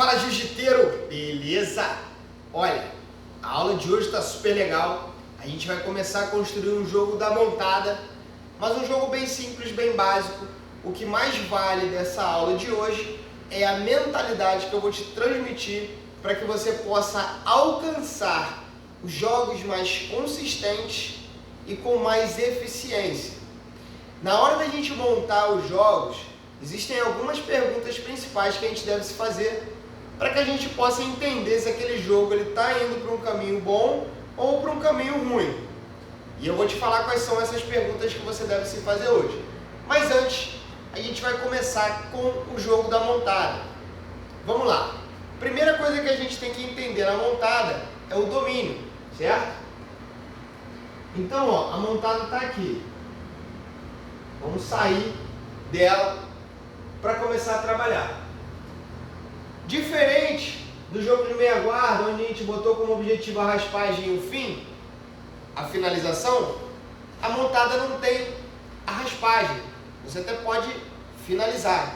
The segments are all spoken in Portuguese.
Fala, jiu-jiteiro! Beleza? Olha, a aula de hoje está super legal. A gente vai começar a construir um jogo da montada, mas um jogo bem simples, bem básico. O que mais vale dessa aula de hoje é a mentalidade que eu vou te transmitir para que você possa alcançar os jogos mais consistentes e com mais eficiência. Na hora da gente montar os jogos, existem algumas perguntas principais que a gente deve se fazer para que a gente possa entender se aquele jogo está indo para um caminho bom ou para um caminho ruim. E eu vou te falar quais são essas perguntas que você deve se fazer hoje. Mas antes, a gente vai começar com o jogo da montada. Vamos lá. Primeira coisa que a gente tem que entender na montada é o domínio, certo? Então, ó, a montada está aqui. Vamos sair dela para começar a trabalhar. Diferente do jogo de meia guarda, onde a gente botou como objetivo a raspagem e o fim, a finalização, a montada não tem a raspagem. Você até pode finalizar,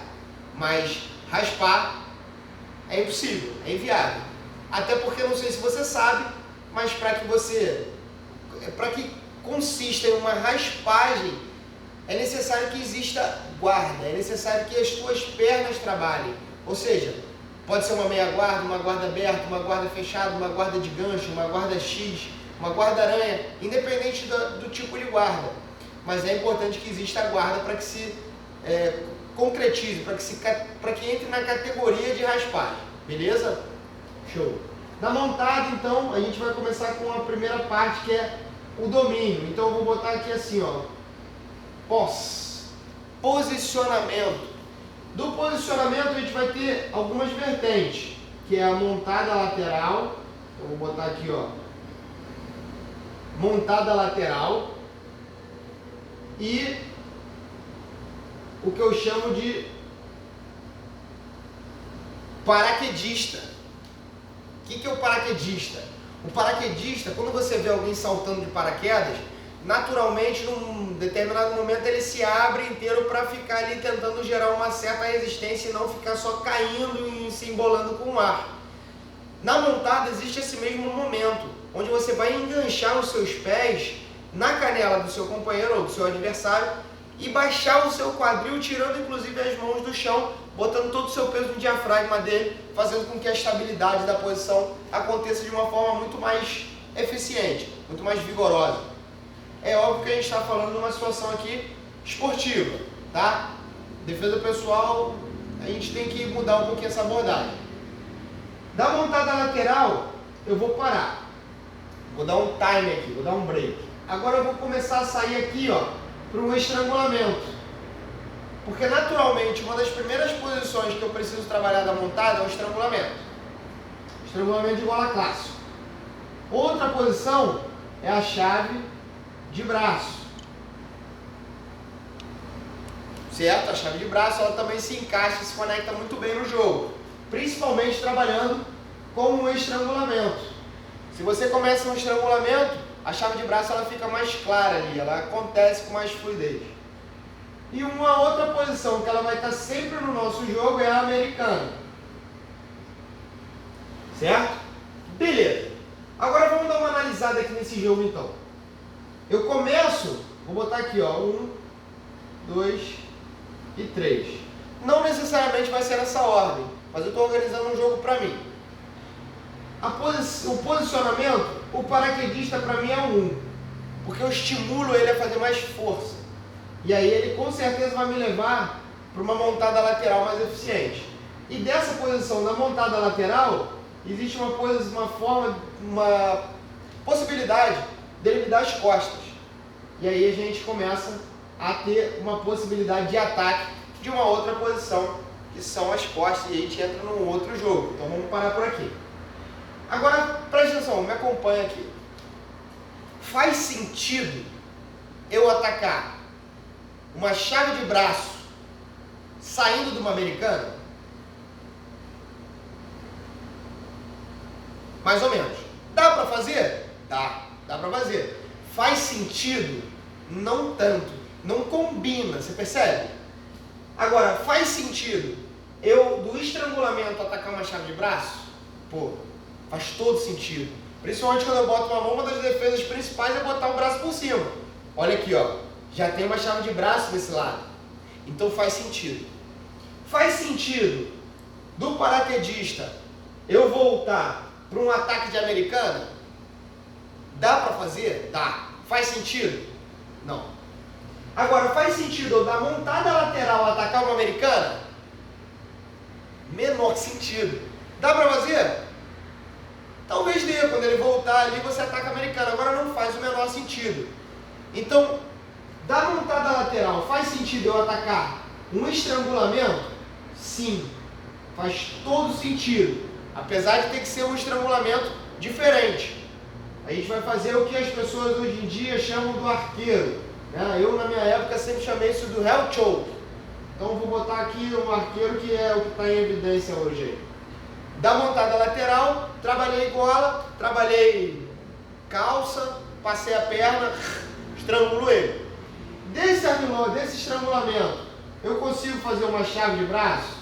mas raspar é impossível, é inviável. Até porque, não sei se você sabe, mas para que consista em uma raspagem, é necessário que exista guarda, é necessário que as tuas pernas trabalhem. Ou seja, pode ser uma meia guarda, uma guarda aberta, uma guarda fechada, uma guarda de gancho, uma guarda X, uma guarda aranha, independente do tipo de guarda. Mas é importante que exista a guarda para que se concretize, para que entre na categoria de raspagem. Beleza? Show! Na montada, então, a gente vai começar com a primeira parte, que é o domínio. Então eu vou botar aqui assim, ó. Posicionamento. Do posicionamento a gente vai ter algumas vertentes, que é a montada lateral. Eu vou botar aqui, ó, montada lateral, e o que eu chamo de paraquedista. O que é o paraquedista? O paraquedista, quando você vê alguém saltando de paraquedas, naturalmente, num determinado momento, ele se abre inteiro para ficar ali tentando gerar uma certa resistência e não ficar só caindo e se embolando com o ar. Na montada existe esse mesmo momento, onde você vai enganchar os seus pés na canela do seu companheiro ou do seu adversário e baixar o seu quadril, tirando inclusive as mãos do chão, botando todo o seu peso no diafragma dele, fazendo com que a estabilidade da posição aconteça de uma forma muito mais eficiente, muito mais vigorosa. É óbvio que a gente está falando de uma situação aqui esportiva, tá? Defesa pessoal, a gente tem que mudar um pouquinho essa abordagem. Da montada lateral, eu vou parar. Vou dar um time aqui, vou dar um break. Agora eu vou começar a sair aqui, ó, para um estrangulamento. Porque naturalmente, uma das primeiras posições que eu preciso trabalhar da montada é o estrangulamento. Estrangulamento de gola clássico. Outra posição é a chave de braço, certo? A chave de braço, ela também se encaixa e se conecta muito bem no jogo, principalmente trabalhando com um estrangulamento. Se você começa um estrangulamento, a chave de braço ela fica mais clara ali, ela acontece com mais fluidez. E uma outra posição que ela vai estar sempre no nosso jogo é a americana, certo? Beleza. Agora vamos dar uma analisada aqui nesse jogo então. Eu começo, vou botar aqui, ó, 1, 2 e 3. Não necessariamente vai ser nessa ordem, mas eu estou organizando um jogo para mim. O posicionamento, o paraquedista para mim é o 1, porque eu estimulo ele a fazer mais força. E aí ele com certeza vai me levar para uma montada lateral mais eficiente. E dessa posição na montada lateral, existe uma possibilidade dele me dar as costas. E aí a gente começa a ter uma possibilidade de ataque de uma outra posição, que são as costas, e a gente entra num outro jogo. Então vamos parar por aqui. Agora, presta atenção, me acompanha aqui. Faz sentido eu atacar uma chave de braço saindo de uma americana? Mais ou menos. Dá para fazer? Dá para fazer. Faz sentido? Não tanto. Não combina, você percebe? Agora, faz sentido eu do estrangulamento atacar uma chave de braço, pô, faz todo sentido. Principalmente quando eu boto uma mão, uma das defesas principais é botar o braço por cima. Olha aqui, ó, já tem uma chave de braço desse lado. Então faz sentido. Faz sentido do paraquedista eu voltar para um ataque de americana? Dá para fazer? Dá. Faz sentido? Não. Agora, faz sentido eu dar montada lateral atacar uma americana? Menor sentido. Dá para fazer? Talvez dê. Quando ele voltar ali, você ataca a americana. Agora não faz o menor sentido. Então, da montada lateral, faz sentido eu atacar um estrangulamento? Sim. Faz todo sentido. Apesar de ter que ser um estrangulamento diferente. A gente vai fazer o que as pessoas hoje em dia chamam do arqueiro. Eu, na minha época, sempre chamei isso do heel choke. Então, vou botar aqui um arqueiro que é o que está em evidência hoje aí. Da montada lateral, trabalhei gola, trabalhei calça, passei a perna, estrangulo ele. Desse estrangulamento, eu consigo fazer uma chave de braço?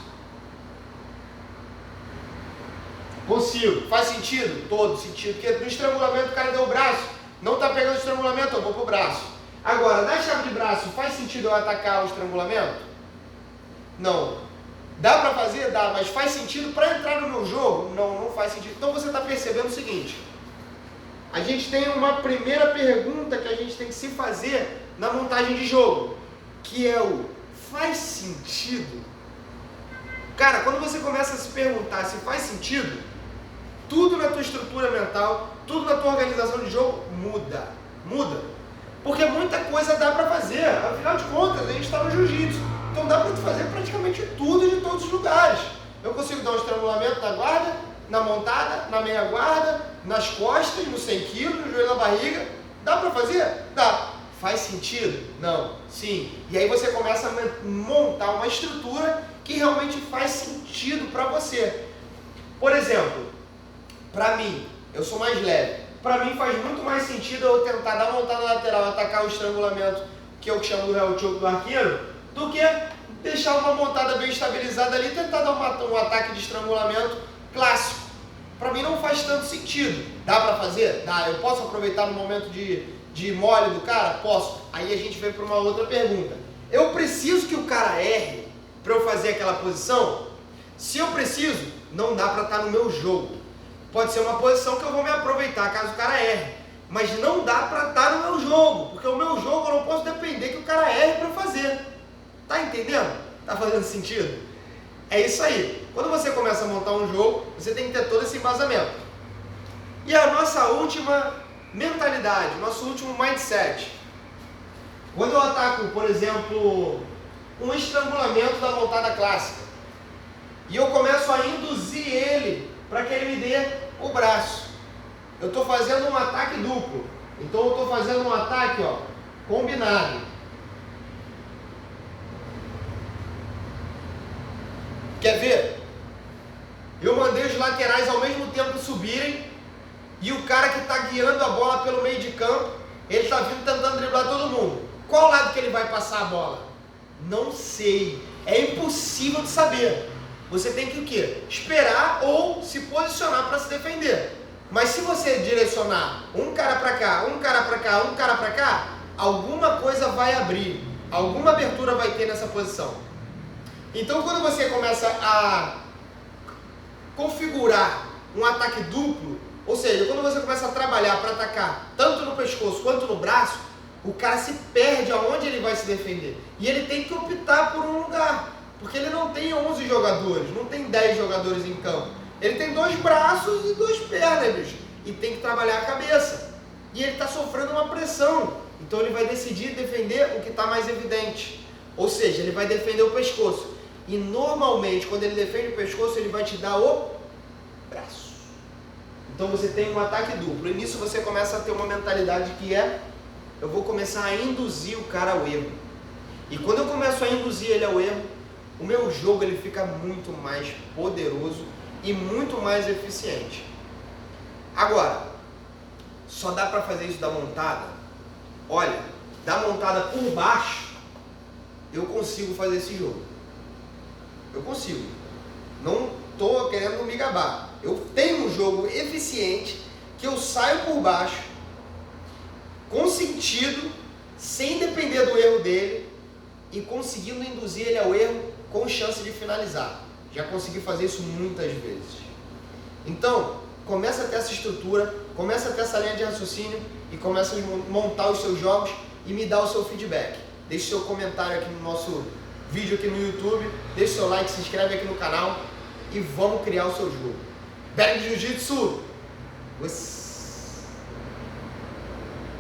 Consigo. Faz sentido? Todo sentido. Porque no estrangulamento o cara deu o braço, não está pegando o estrangulamento, eu vou pro braço. Agora, na chave de braço, faz sentido eu atacar o estrangulamento? Não. Dá para fazer? Dá, mas faz sentido para entrar no meu jogo? Não, não faz sentido. Então você está percebendo o seguinte: a gente tem uma primeira pergunta que a gente tem que se fazer na montagem de jogo, que é o faz sentido? Cara, quando você começa a se perguntar se faz sentido, tudo na tua estrutura mental, tudo na tua organização de jogo muda. Muda. Porque muita coisa dá para fazer. Afinal de contas, a gente está no jiu-jitsu. Então dá para tu fazer praticamente tudo de todos os lugares. Eu consigo dar um estrangulamento na guarda, na montada, na meia guarda, nas costas, no 100 kg, no joelho, na barriga. Dá para fazer? Dá. Faz sentido? Não. Sim. E aí você começa a montar uma estrutura que realmente faz sentido para você. Por exemplo, para mim, eu sou mais leve. Para mim faz muito mais sentido eu tentar dar montada lateral, atacar o estrangulamento, que eu chamo do heel choke do arqueiro, do que deixar uma montada bem estabilizada ali e tentar dar um ataque de estrangulamento clássico. Para mim não faz tanto sentido. Dá para fazer? Dá. Eu posso aproveitar no momento de mole do cara? Posso. Aí a gente vem para uma outra pergunta. Eu preciso que o cara erre para eu fazer aquela posição? Se eu preciso, não dá para estar no meu jogo. Pode ser uma posição que eu vou me aproveitar caso o cara erre. Mas não dá para estar no meu jogo. Porque o meu jogo eu não posso depender que o cara erre para eu fazer. Tá entendendo? Tá fazendo sentido? É isso aí. Quando você começa a montar um jogo, você tem que ter todo esse embasamento. E a nossa última mentalidade, nosso último mindset. Quando eu ataco, por exemplo, um estrangulamento da montada clássica, e eu começo a induzir ele para que ele me dê o braço, eu estou fazendo um ataque duplo. Então eu estou fazendo um ataque, ó, combinado. Quer ver? Eu mandei os laterais ao mesmo tempo subirem e o cara que está guiando a bola pelo meio de campo, ele está vindo tentando driblar todo mundo. Qual lado que ele vai passar a bola? Não sei. É impossível de saber. Você tem que o quê? Esperar ou se posicionar para se defender. Mas se você direcionar um cara para cá, um cara para cá, um cara para cá, alguma coisa vai abrir. Alguma abertura vai ter nessa posição. Então, quando você começa a configurar um ataque duplo, ou seja, quando você começa a trabalhar para atacar tanto no pescoço quanto no braço, o cara se perde aonde ele vai se defender. E ele tem que optar por um lugar, porque ele não tem 11 jogadores, não tem 10 jogadores em campo. Ele tem 2 braços e 2 pernas, bicho, e tem que trabalhar a cabeça. E ele está sofrendo uma pressão, então ele vai decidir defender o que está mais evidente. Ou seja, ele vai defender o pescoço. E normalmente, quando ele defende o pescoço, ele vai te dar o braço. Então você tem um ataque duplo. E nisso você começa a ter uma mentalidade que é: eu vou começar a induzir o cara ao erro. E quando eu começo a induzir ele ao erro, o meu jogo ele fica muito mais poderoso e muito mais eficiente. Agora, só dá para fazer isso da montada? Olha, da montada por baixo, eu consigo fazer esse jogo. Eu consigo. Não estou querendo me gabar. Eu tenho um jogo eficiente que eu saio por baixo, com sentido, sem depender do erro dele e conseguindo induzir ele ao erro com chance de finalizar. Já consegui fazer isso muitas vezes. Então, começa a ter essa estrutura, começa a ter essa linha de raciocínio e começa a montar os seus jogos e me dá o seu feedback. Deixe seu comentário aqui no nosso vídeo aqui no YouTube, deixe seu like, se inscreve aqui no canal e vamos criar o seu jogo. Bang Jiu-Jitsu!